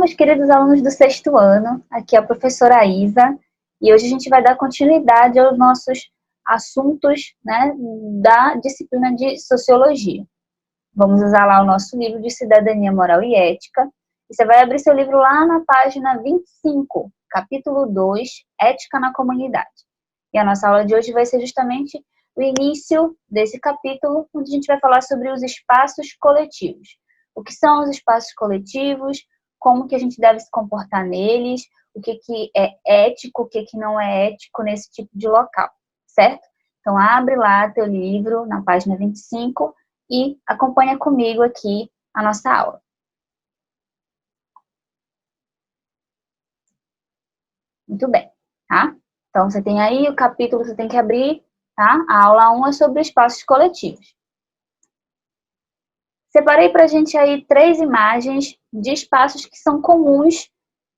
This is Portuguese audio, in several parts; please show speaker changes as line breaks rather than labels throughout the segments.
meus queridos alunos do 6º ano, aqui é a professora Isa, e hoje a gente vai dar continuidade aos nossos assuntos, né, da disciplina de Sociologia. Vamos usar lá o nosso livro de Cidadania, Moral e Ética, e você vai abrir seu livro lá na página 25, capítulo 2, Ética na Comunidade. E a nossa aula de hoje vai ser justamente o início desse capítulo, onde a gente vai falar sobre os espaços coletivos. O que são os espaços coletivos, como que a gente deve se comportar neles, o que é ético, o que não é ético nesse tipo de local, certo? Então, abre lá teu livro na página 25 e acompanha comigo aqui a nossa aula. Muito bem, tá? Então, você tem aí o capítulo que você tem que abrir, tá? A aula 1 é sobre espaços coletivos. Separei para a gente aí 3 imagens de espaços que são comuns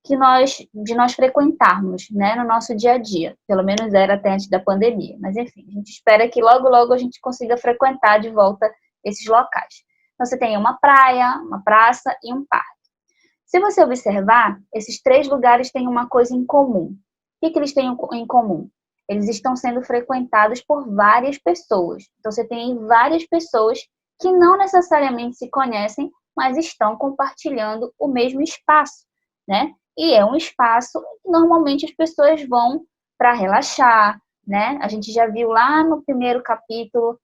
de nós frequentarmos, né, no nosso dia a dia. Pelo menos era até antes da pandemia. Mas, enfim, a gente espera que logo, logo a gente consiga frequentar de volta esses locais. Então, você tem uma praia, uma praça e um parque. Se você observar, esses 3 lugares têm uma coisa em comum. O que eles têm em comum? Eles estão sendo frequentados por várias pessoas. Então, você tem várias pessoas que não necessariamente se conhecem, mas estão compartilhando o mesmo espaço, né? E é um espaço que normalmente as pessoas vão para relaxar, né? A gente já viu lá no primeiro capítulo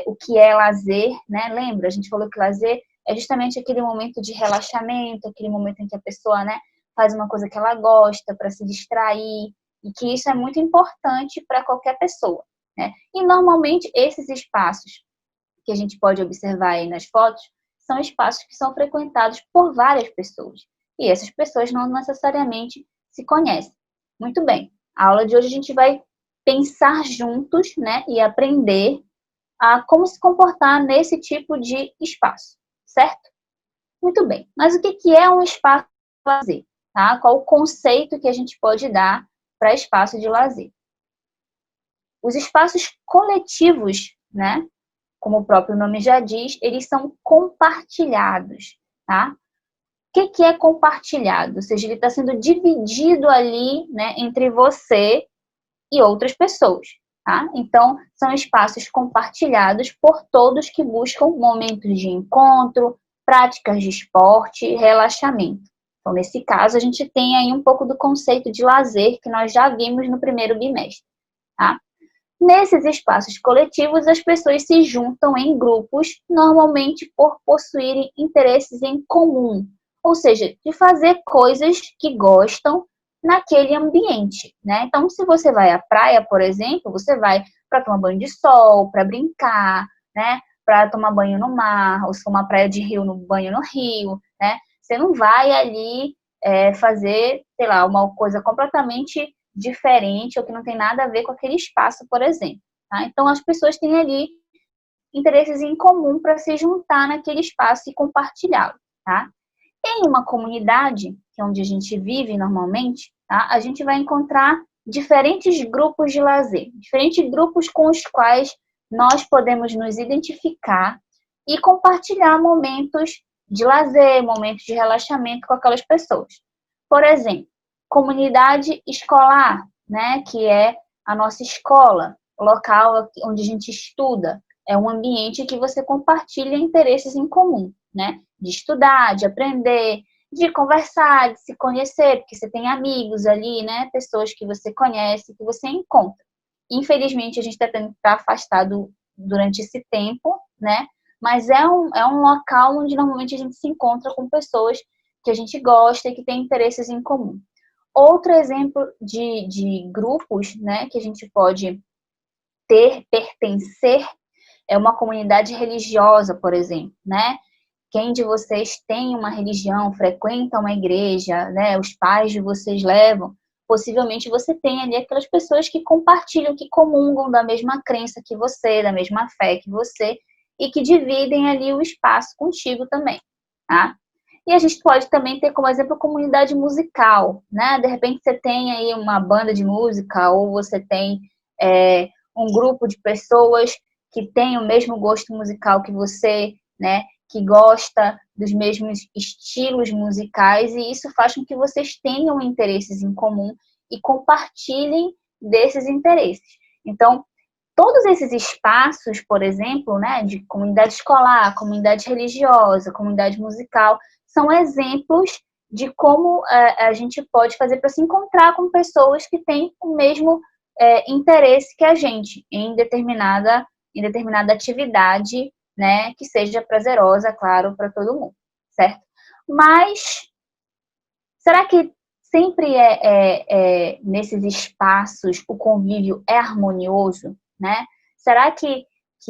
o que é lazer, né? Lembra? A gente falou que lazer é justamente aquele momento de relaxamento, aquele momento em que a pessoa, né, faz uma coisa que ela gosta para se distrair, e que isso é muito importante para qualquer pessoa, né? E normalmente esses espaços que a gente pode observar aí nas fotos são espaços que são frequentados por várias pessoas. E essas pessoas não necessariamente se conhecem. Muito bem, a aula de hoje a gente vai pensar juntos, né, e aprender a como se comportar nesse tipo de espaço, certo? Muito bem, mas o que é um espaço de lazer? Tá? Qual o conceito que a gente pode dar para espaço de lazer? Os espaços coletivos, né, como o próprio nome já diz, eles são compartilhados, tá? O que é compartilhado? Ou seja, ele está sendo dividido ali, né, entre você e outras pessoas, tá? Então, são espaços compartilhados por todos que buscam momentos de encontro, práticas de esporte e relaxamento. Então, nesse caso, a gente tem aí um pouco do conceito de lazer que nós já vimos no primeiro bimestre, tá? Nesses espaços coletivos, as pessoas se juntam em grupos, normalmente por possuírem interesses em comum, ou seja, de fazer coisas que gostam naquele ambiente, né? Então, se você vai à praia, por exemplo, você vai para tomar banho de sol, para brincar, né? Para tomar banho no mar, ou se for uma praia de rio, no banho no rio, né? Você não vai ali fazer, sei lá, uma coisa completamente diferente ou que não tem nada a ver com aquele espaço, por exemplo. Tá? Então, as pessoas têm ali interesses em comum para se juntar naquele espaço e compartilhá-lo, tá? Em uma comunidade, que é onde a gente vive normalmente, tá? A gente vai encontrar diferentes grupos de lazer, diferentes grupos com os quais nós podemos nos identificar e compartilhar momentos de lazer, momentos de relaxamento com aquelas pessoas. Por exemplo, comunidade escolar, né, que é a nossa escola, o local onde a gente estuda, é um ambiente que você compartilha interesses em comum, né, de estudar, de aprender, de conversar, de se conhecer, porque você tem amigos ali, né, pessoas que você conhece, que você encontra. Infelizmente, a gente está tendo que estar afastado durante esse tempo, né, mas é um local onde normalmente a gente se encontra com pessoas que a gente gosta e que tem interesses em comum. Outro exemplo de grupos, né, que a gente pode pertencer, é uma comunidade religiosa, por exemplo, né? Quem de vocês tem uma religião, frequenta uma igreja, né? Os pais de vocês levam, possivelmente você tem ali aquelas pessoas que compartilham, que comungam da mesma crença que você, da mesma fé que você, e que dividem ali o espaço contigo também, tá? E a gente pode também ter como exemplo a comunidade musical, né? De repente você tem aí uma banda de música ou você tem um grupo de pessoas que tem o mesmo gosto musical que você, né? Que gosta dos mesmos estilos musicais, e isso faz com que vocês tenham interesses em comum e compartilhem desses interesses. Então, todos esses espaços, por exemplo, né, de comunidade escolar, comunidade religiosa, comunidade musical, são exemplos de como a gente pode fazer para se encontrar com pessoas que têm o mesmo interesse que a gente em determinada atividade, né, que seja prazerosa, claro, para todo mundo, certo? Mas será que sempre nesses espaços o convívio é harmonioso, né? Será que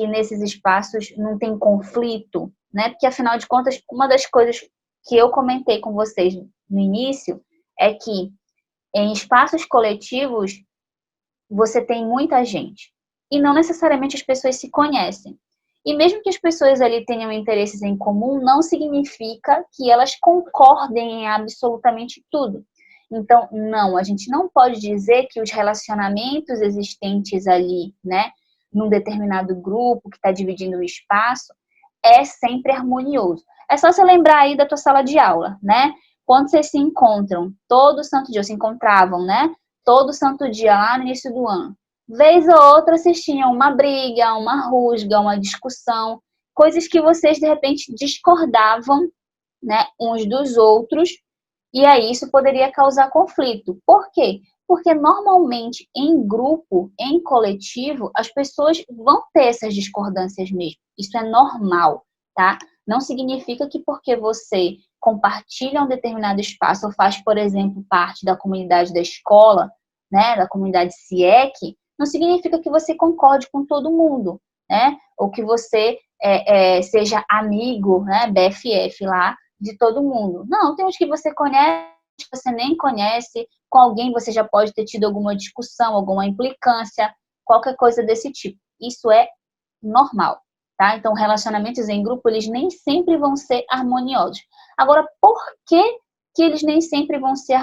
nesses espaços não tem conflito, né? Porque, afinal de contas, uma das coisas que eu comentei com vocês no início é que em espaços coletivos você tem muita gente e não necessariamente as pessoas se conhecem. E mesmo que as pessoas ali tenham interesses em comum, não significa que elas concordem em absolutamente tudo. Então, não, a gente não pode dizer que os relacionamentos existentes ali, né, num determinado grupo que está dividindo o espaço, é sempre harmonioso. É só você lembrar aí da tua sala de aula, né? Quando vocês se encontram, todo santo dia, se encontravam, né? Todo santo dia lá no início do ano. Vez ou outra vocês tinham uma briga, uma rusga, uma discussão, coisas que vocês de repente discordavam, né, uns dos outros, e aí isso poderia causar conflito. Por quê? Porque normalmente em grupo, em coletivo, as pessoas vão ter essas discordâncias mesmo. Isso é normal, tá? Não significa que porque você compartilha um determinado espaço ou faz, por exemplo, parte da comunidade da escola, né, da comunidade CIEC, não significa que você concorde com todo mundo, né? Ou que você seja amigo, né, BFF lá, de todo mundo. Não, tem uns que você conhece, que você nem conhece, com alguém você já pode ter tido alguma discussão, alguma implicância, qualquer coisa desse tipo. Isso é normal, tá? Então, relacionamentos em grupo, eles nem sempre vão ser harmoniosos. Agora, por que eles nem sempre vão ser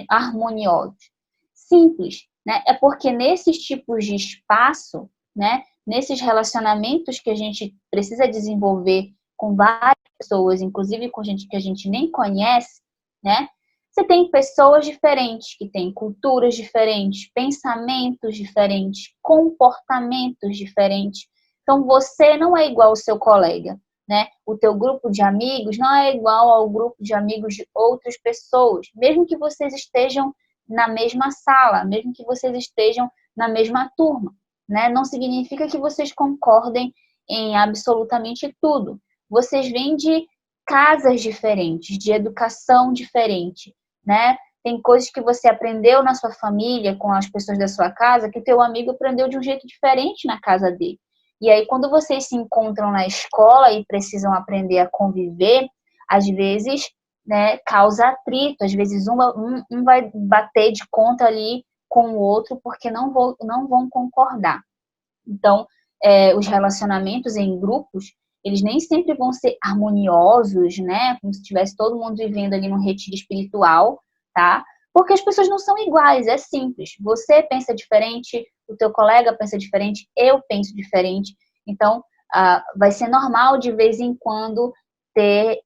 harmoniosos? Simples, né? É porque nesses tipos de espaço, né, nesses relacionamentos que a gente precisa desenvolver com várias pessoas, inclusive com gente que a gente nem conhece, né? Você tem pessoas diferentes, que têm culturas diferentes, pensamentos diferentes, comportamentos diferentes. Então, você não é igual ao seu colega, né? O teu grupo de amigos não é igual ao grupo de amigos de outras pessoas, mesmo que vocês estejam na mesma sala, mesmo que vocês estejam na mesma turma, né? Não significa que vocês concordem em absolutamente tudo. Vocês vêm de casas diferentes, de educação diferente, né? Tem coisas que você aprendeu na sua família, com as pessoas da sua casa, que o teu amigo aprendeu de um jeito diferente na casa dele. E aí, quando vocês se encontram na escola e precisam aprender a conviver, às vezes, né, causa atrito, às vezes um vai bater de conta ali com o outro porque não vão concordar. Então, os relacionamentos em grupos, eles nem sempre vão ser harmoniosos, né? Como se estivesse todo mundo vivendo ali num retiro espiritual, tá? Porque as pessoas não são iguais, é simples. Você pensa diferente, o teu colega pensa diferente, eu penso diferente. Então, vai ser normal de vez em quando ter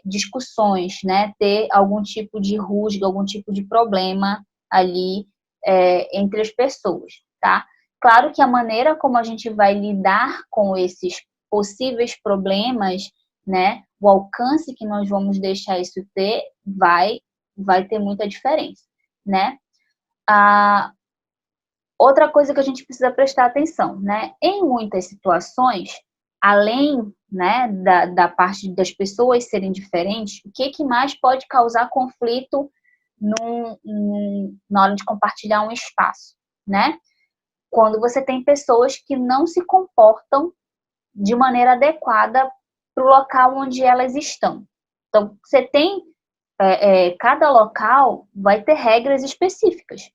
discussões, né? Ter algum tipo de rusga, algum tipo de problema ali entre as pessoas, tá? Claro que a maneira como a gente vai lidar com esses possíveis problemas, né, o alcance que nós vamos deixar isso ter, vai ter muita diferença, né? Outra coisa que a gente precisa prestar atenção, né? Em muitas situações, além, né, da parte das pessoas serem diferentes, o que mais pode causar conflito na hora de compartilhar um espaço, né? Quando você tem pessoas que não se comportam de maneira adequada para o local onde elas estão. Então, você tem, cada local vai ter regras específicas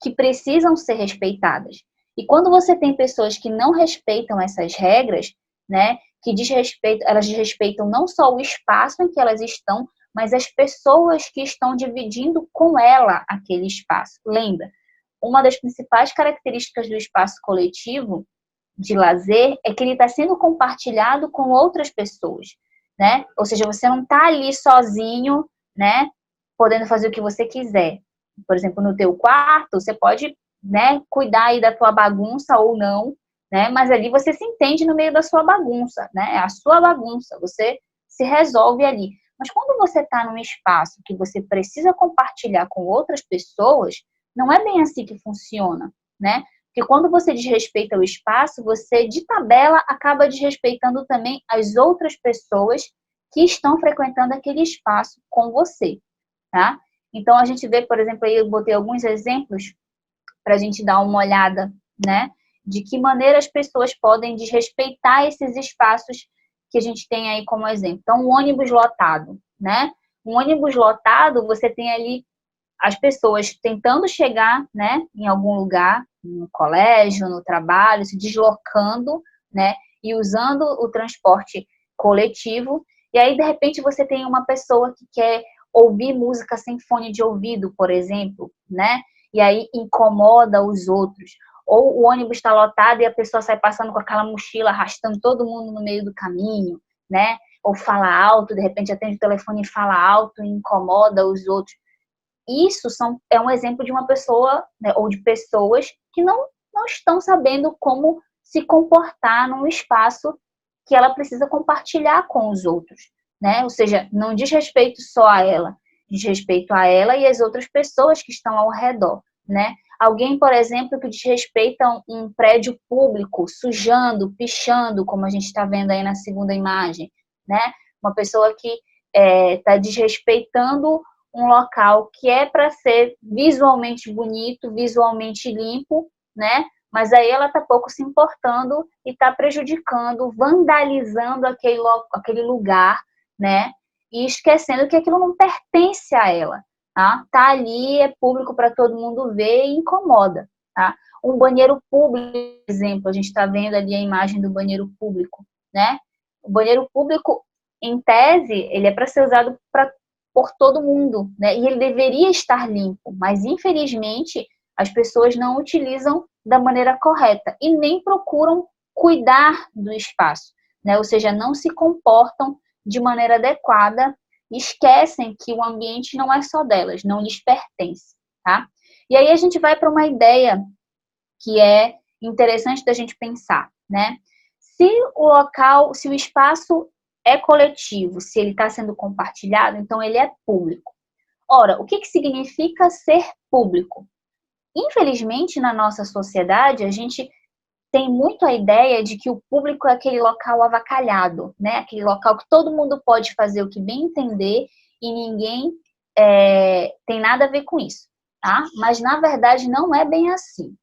que precisam ser respeitadas. E quando você tem pessoas que não respeitam essas regras, né, elas desrespeitam não só o espaço em que elas estão, mas as pessoas que estão dividindo com ela aquele espaço. Lembra? Uma das principais características do espaço coletivo de lazer é que ele está sendo compartilhado com outras pessoas. né? Ou seja, você não está ali sozinho, né, podendo fazer o que você quiser. Por exemplo, no teu quarto, você pode, né, cuidar aí da tua bagunça ou não, né? Mas ali você se entende no meio da sua bagunça, né? É a sua bagunça, você se resolve ali. Mas quando você está num espaço que você precisa compartilhar com outras pessoas, não é bem assim que funciona, né? Porque quando você desrespeita o espaço, você, de tabela, acaba desrespeitando também as outras pessoas que estão frequentando aquele espaço com você, tá? Então, a gente vê, por exemplo, aí eu botei alguns exemplos para a gente dar uma olhada, né? De que maneira as pessoas podem desrespeitar esses espaços que a gente tem aí como exemplo. Então, um ônibus lotado, né? Um ônibus lotado, você tem ali as pessoas tentando chegar, né, em algum lugar, no colégio, no trabalho, se deslocando, né, e usando o transporte coletivo. E aí, de repente, você tem uma pessoa que quer ouvir música sem fone de ouvido, por exemplo, né, e aí incomoda os outros. Ou o ônibus está lotado e a pessoa sai passando com aquela mochila, arrastando todo mundo no meio do caminho, né, ou fala alto, de repente atende o telefone e fala alto e incomoda os outros. Isso é um exemplo de uma pessoa, né, ou de pessoas que não estão sabendo como se comportar num espaço que ela precisa compartilhar com os outros, né? Ou seja, não diz respeito só a ela, diz respeito a ela e as outras pessoas que estão ao redor, né? Alguém, por exemplo, que desrespeita um prédio público, sujando, pichando, como a gente está vendo aí na segunda imagem, né? Uma pessoa que está desrespeitando um local que é para ser visualmente bonito, visualmente limpo, né? Mas aí ela está pouco se importando e está prejudicando, vandalizando aquele lugar, né? E esquecendo que aquilo não pertence a ela, tá? Tá ali, é público para todo mundo ver e incomoda, tá? Um banheiro público, por exemplo, a gente está vendo ali a imagem do banheiro público, né? O banheiro público, em tese, ele é para ser usado por todo mundo, né? E ele deveria estar limpo, mas infelizmente as pessoas não utilizam da maneira correta e nem procuram cuidar do espaço, né? Ou seja, não se comportam de maneira adequada, esquecem que o ambiente não é só delas, não lhes pertence, tá? E aí a gente vai para uma ideia que é interessante da gente pensar, né? Se o local, se o espaço é coletivo, se ele está sendo compartilhado, então ele é público. Ora, o que significa ser público? Infelizmente, na nossa sociedade, a gente tem muito a ideia de que o público é aquele local avacalhado, né? Aquele local que todo mundo pode fazer o que bem entender e ninguém tem nada a ver com isso, tá? Mas, na verdade, não é bem assim.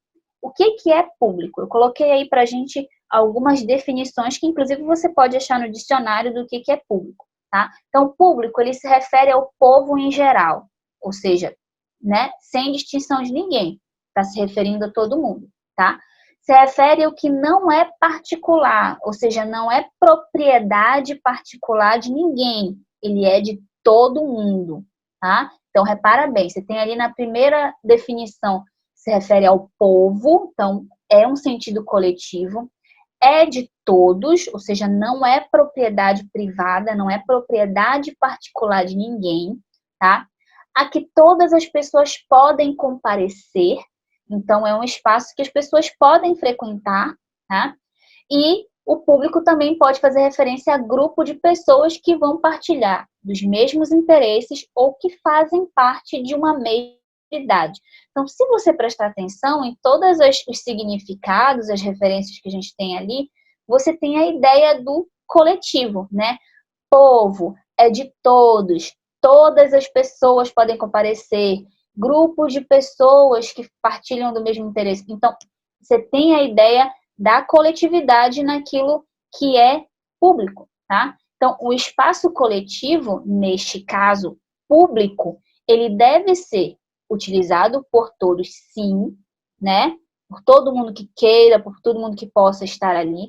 O que é público? Eu coloquei aí para a gente algumas definições que, inclusive, você pode achar no dicionário do que é público, tá? Então, público, ele se refere ao povo em geral, ou seja, né, sem distinção de ninguém, está se referindo a todo mundo, tá? Se refere ao que não é particular, ou seja, não é propriedade particular de ninguém, ele é de todo mundo, tá? Então, repara bem, você tem ali na primeira definição, se refere ao povo, então é um sentido coletivo, é de todos, ou seja, não é propriedade privada, não é propriedade particular de ninguém, tá? A que todas as pessoas podem comparecer, então é um espaço que as pessoas podem frequentar, tá? E o público também pode fazer referência a grupo de pessoas que vão partilhar dos mesmos interesses ou que fazem parte de uma mesma idade. Então, se você prestar atenção em todos os significados, as referências que a gente tem ali, você tem a ideia do coletivo, né? Povo é de todos, todas as pessoas podem comparecer, grupos de pessoas que partilham do mesmo interesse. Então, você tem a ideia da coletividade naquilo que é público, tá? Então, o espaço coletivo, neste caso público, ele deve ser utilizado por todos, sim, né? Por todo mundo que queira, por todo mundo que possa estar ali.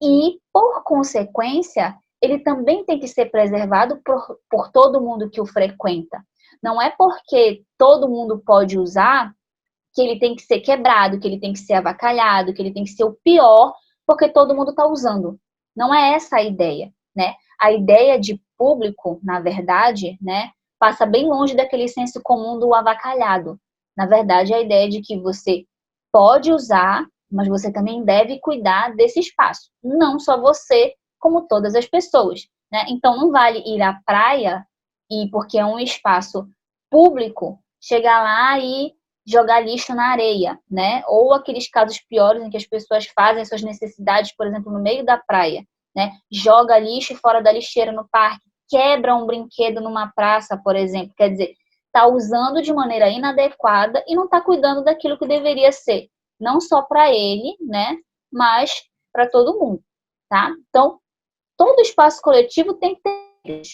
E, por consequência, ele também tem que ser preservado por todo mundo que o frequenta. Não é porque todo mundo pode usar que ele tem que ser quebrado, que ele tem que ser avacalhado, que ele tem que ser o pior, porque todo mundo está usando. Não é essa a ideia, né? a ideia de público, na verdade, né, passa bem longe daquele senso comum do avacalhado. Na verdade, a ideia de que você pode usar, mas você também deve cuidar desse espaço. Não só você, como todas as pessoas, né? Então, não vale ir à praia e, porque é um espaço público, chegar lá e jogar lixo na areia, né? Ou aqueles casos piores em que as pessoas fazem suas necessidades, por exemplo, no meio da praia, né? Joga lixo fora da lixeira no parque, quebra um brinquedo numa praça, por exemplo. Quer dizer, está usando de maneira inadequada e não está cuidando daquilo que deveria ser, não só para ele, né? Mas para todo mundo, tá? Então, todo espaço coletivo tem que ter regras.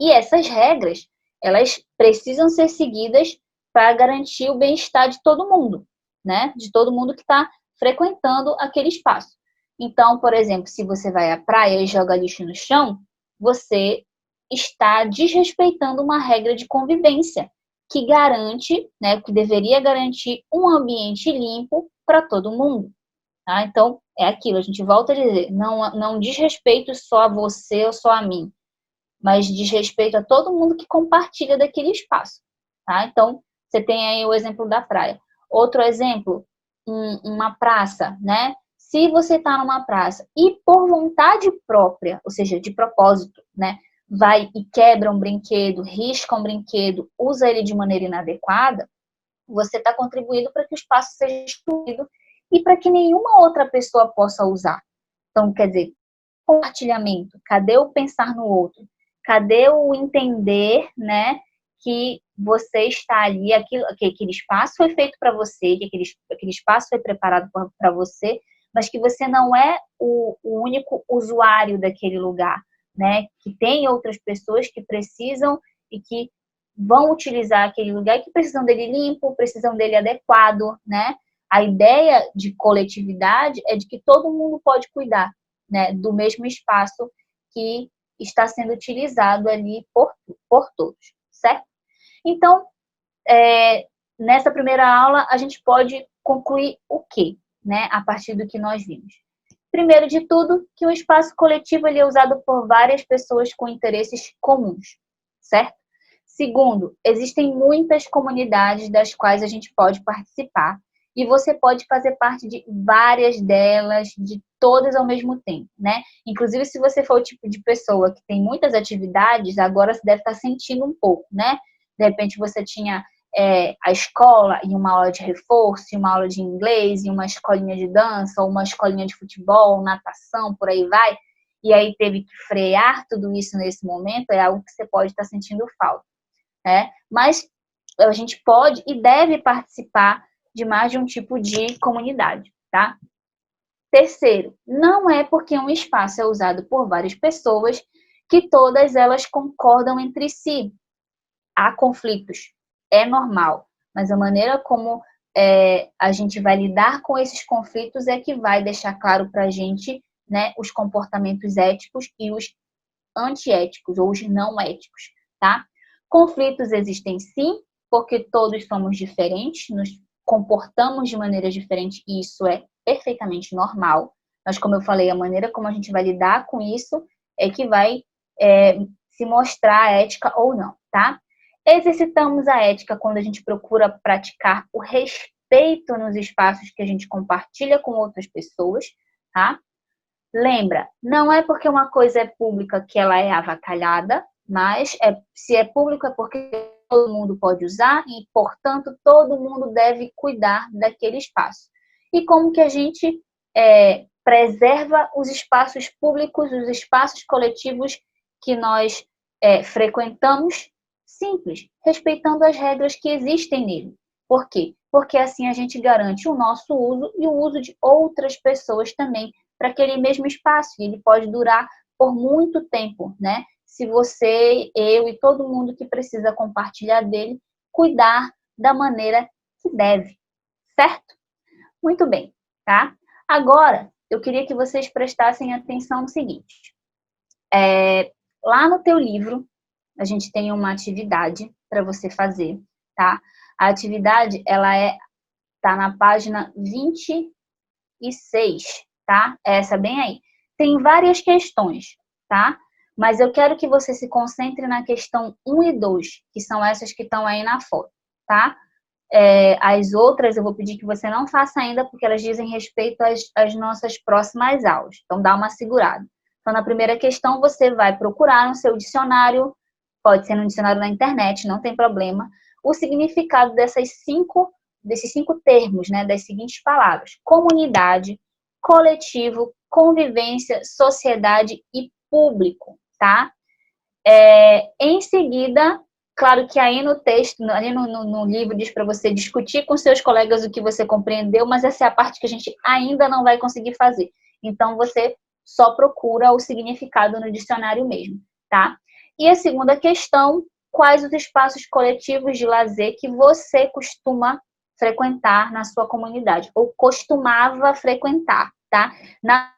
E essas regras, elas precisam ser seguidas para garantir o bem-estar de todo mundo, né? De todo mundo que está frequentando aquele espaço. Então, por exemplo, se você vai à praia e joga lixo no chão, você está desrespeitando uma regra de convivência que garante, né, que deveria garantir um ambiente limpo para todo mundo. Tá? Então, é aquilo, a gente volta a dizer, não diz respeito só a você ou só a mim, mas diz respeito a todo mundo que compartilha daquele espaço. Tá? Então, você tem aí o exemplo da praia. Outro exemplo, uma praça, né? Se você está numa praça e por vontade própria, ou seja, de propósito, né? Vai e quebra um brinquedo, risca um brinquedo, usa ele de maneira inadequada, você está contribuindo para que o espaço seja destruído e para que nenhuma outra pessoa possa usar. Então, quer dizer, compartilhamento, cadê o pensar no outro? Cadê o entender, né, que você está ali, que aquele espaço foi feito para você, que aquele espaço foi preparado para você, mas que você não é o único usuário daquele lugar, né? Que tem outras pessoas que precisam e que vão utilizar aquele lugar e que precisam dele limpo, precisam dele adequado, né? A ideia de coletividade é de que todo mundo pode cuidar, né, do mesmo espaço que está sendo utilizado ali por todos, certo? Então, nessa primeira aula, a gente pode concluir o quê, né, a partir do que nós vimos? Primeiro de tudo, que o espaço coletivo ele é usado por várias pessoas com interesses comuns, certo? Segundo, existem muitas comunidades das quais a gente pode participar e você pode fazer parte de várias delas, de todas ao mesmo tempo, né? Inclusive, se você for o tipo de pessoa que tem muitas atividades, agora você deve estar sentindo um pouco, né? De repente você tinha a escola e uma aula de reforço, e uma aula de inglês, e uma escolinha de dança, ou uma escolinha de futebol, natação, por aí vai, e aí teve que frear tudo isso nesse momento, é algo que você pode estar sentindo falta, né? Mas a gente pode e deve participar de mais de um tipo de comunidade, tá? Terceiro, não é porque um espaço é usado por várias pessoas que todas elas concordam entre si. Há conflitos, é normal, mas a maneira como a gente vai lidar com esses conflitos é que vai deixar claro para a gente, né, os comportamentos éticos e os antiéticos ou os não éticos, tá? Conflitos existem sim, porque todos somos diferentes, nos comportamos de maneiras diferentes e isso é perfeitamente normal. Mas, como eu falei, a maneira como a gente vai lidar com isso é que vai se mostrar a ética ou não, tá? Exercitamos a ética quando a gente procura praticar o respeito nos espaços que a gente compartilha com outras pessoas, tá? Lembra, não é porque uma coisa é pública que ela é avacalhada, mas se é público é porque todo mundo pode usar e, portanto, todo mundo deve cuidar daquele espaço. E como que a gente preserva os espaços públicos, os espaços coletivos que nós frequentamos? Simples, respeitando as regras que existem nele. Por quê? Porque assim a gente garante o nosso uso e o uso de outras pessoas também para aquele mesmo espaço. E ele pode durar por muito tempo, né? Se você, eu e todo mundo que precisa compartilhar dele, cuidar da maneira que deve, certo? Muito bem, tá? Agora, eu queria que vocês prestassem atenção no seguinte. Lá no teu livro, a gente tem uma atividade para você fazer, tá? A atividade, ela tá na página 26, tá? Essa bem aí. Tem várias questões, tá? Mas eu quero que você se concentre na questão 1 e 2, que são essas que estão aí na foto, tá? As outras eu vou pedir que você não faça ainda, porque elas dizem respeito às nossas próximas aulas. Então, dá uma segurada. Então, na primeira questão, você vai procurar no seu dicionário, pode ser no dicionário na internet, não tem problema, o significado desses cinco termos, né, das seguintes palavras: comunidade, coletivo, convivência, sociedade e público, tá? Em seguida, claro que aí no texto, ali no livro, diz para você discutir com seus colegas o que você compreendeu, mas essa é a parte que a gente ainda não vai conseguir fazer. Então, você só procura o significado no dicionário mesmo, tá? E a segunda questão: quais os espaços coletivos de lazer que você costuma frequentar na sua comunidade, ou costumava frequentar, tá? Nada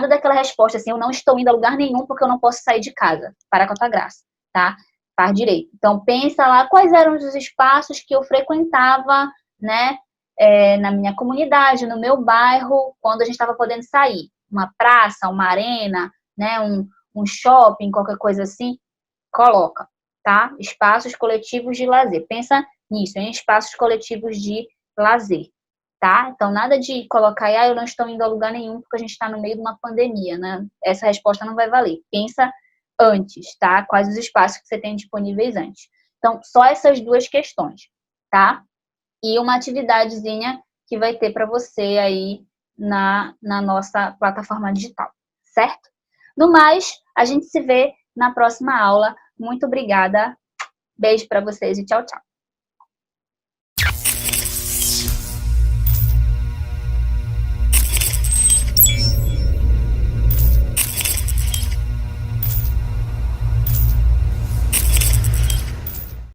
daquela resposta assim: eu não estou indo a lugar nenhum porque eu não posso sair de casa. Para com a tua graça, tá? Faz direito. Então, pensa lá quais eram os espaços que eu frequentava, né, na minha comunidade, no meu bairro, quando a gente estava podendo sair. Uma praça, uma arena, né, um shopping, qualquer coisa assim, coloca, tá? Espaços coletivos de lazer. Pensa nisso, em espaços coletivos de lazer, tá? Então, nada de colocar, eu não estou indo a lugar nenhum porque a gente está no meio de uma pandemia, né? Essa resposta não vai valer. Pensa antes, tá? Quais os espaços que você tem disponíveis antes. Então, só essas duas questões, tá? E uma atividadezinha que vai ter para você aí na nossa plataforma digital, certo? No mais, a gente se vê na próxima aula. Muito obrigada. Beijo para vocês e tchau, tchau.